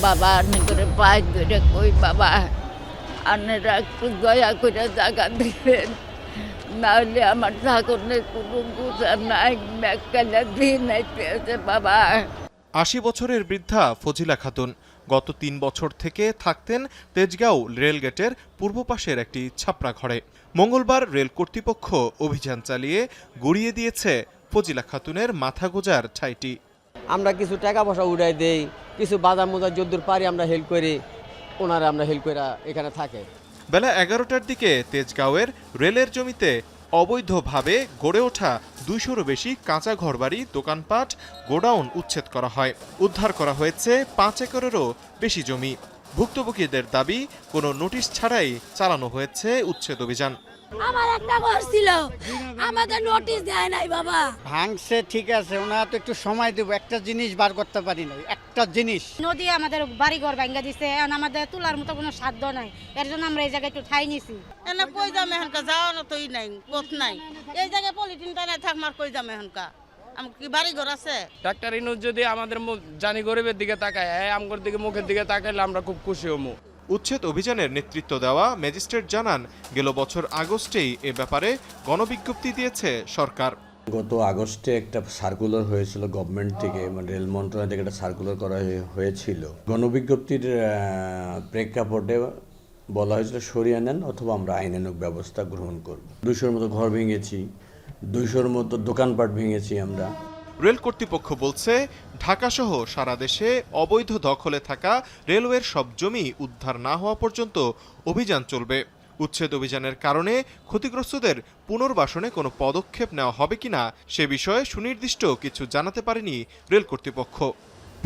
বাবা আপনি করে পাই ধরে কই বাবা আপনারা একটু দয়া করে জায়গা দিবেন, নাহলে আমার ঠাকুরের কোনো বুঝা নাই, মেকালা দিন আছে বাবা। ৮০ বছরের বৃদ্ধা ফজিলা খাতুন গত ৩ বছর থেকে থাকতেন তেজগাঁও রেলগেটের পূর্ব পাশের একটি ছাপড়া ঘরে। মঙ্গলবার রেল কর্তৃপক্ষ অভিযান চালিয়ে গুড়িয়ে দিয়েছে ফজিলা খাতুনের মাথা গোঁজার ঠাঁইটি। আমরা কিছু টাকা পয়সা উড়াই দেই, কিছু বাজার মোজার যদ্দূর পারি আমরা হেল্প করি, ওনারা আমরা হেল্প করে এখানে থাকে। বেলা ১১টার দিকে তেজগাঁওয়ের রেলের জমিতে অবৈধভাবে গড়ে ওঠা ২০০রও বেশি কাঁচা ঘরবাড়ি, দোকানপাট, গোডাউন উচ্ছেদ করা হয়। উদ্ধার করা হয়েছে ৫ একরেরও বেশি জমি। ভুক্তভোগীদের দাবি, কোনো নোটিশ ছাড়াই চালানো হয়েছে উচ্ছেদ অভিযান। আমার একটা ঘর ছিল, আমাদের নোটিশ দেয় নাই বাবা। ভাঙছে ঠিক আছে, ওনারা তো একটু সময় দেবো, একটা জিনিস বার করতে পারি না, একটা জিনিস। নদী আমাদের বাড়ি ঘর ভাঙ্গা দিছে, এখন আমাদের তোলার মতো কোনো সাধ্য নাই, এর জন্য আমরা এই জায়গায় একটু ঠাই নিছি। এনে কই যাম এখানকা, যাওয়া না তোই নাই, পথ নাই, এই জায়গায় পলিথিন টানে থাকমার কই যাম এখানকা, আমার কি বাড়ি ঘর আছে? ডাক্তার ইনুস যদি আমাদের জানি গরিবের দিকে তাকায়, আমগর দিকে মুখের দিকে তাকাইলে আমরা খুব খুশি হমু। উচ্ছেদ অভিযানের নেতৃত্ব দেওয়া ম্যাজিস্ট্রেট জানান, গেল বছর আগস্টেই এ ব্যাপারে গণবিজ্ঞপ্তি দিয়েছে সরকার। গত আগস্টে একটা সার্কুলার হয়েছিল গভর্নমেন্ট থেকে, মানে রেল মন্ত্রণালয় থেকে একটা সার্কুলার করা হয়েছিল। গণবিজ্ঞপ্তির প্রেক্ষাপটে বলা হয়েছিল সরিয়ে নেন অথবা আমরা আইনানুগ ব্যবস্থা গ্রহণ করব। ২০০-র মতো ঘর ভেঙেছি, ২০০-র মতো দোকানপাট ভেঙেছি আমরা। রেল কর্তৃপক্ষ বলছে, ঢাকাসহ সারা দেশে অবৈধ দখলে থাকা রেলওয়ের সব জমি উদ্ধার না হওয়া পর্যন্ত অভিযান চলবে। উচ্ছেদ অভিযানের কারণে ক্ষতিগ্রস্তদের পুনর্বাসনে কোনো পদক্ষেপ নেওয়া হবে কিনা সে বিষয়ে সুনির্দিষ্ট কিছু জানাতে পারেনি রেল কর্তৃপক্ষ।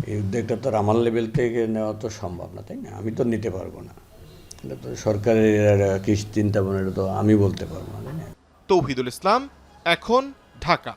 এই উদ্যোগটা তো আমার লেভেল থেকে নেওয়া তো সম্ভব না, তাই না? আমি তো নিতে পারবো না, এটা তো সরকারের কি চিন্তা ভাবনা, এটা তো আমি বলতে পারবো না, তাই না? তৌহিদুল ইসলাম, এখন, ঢাকা।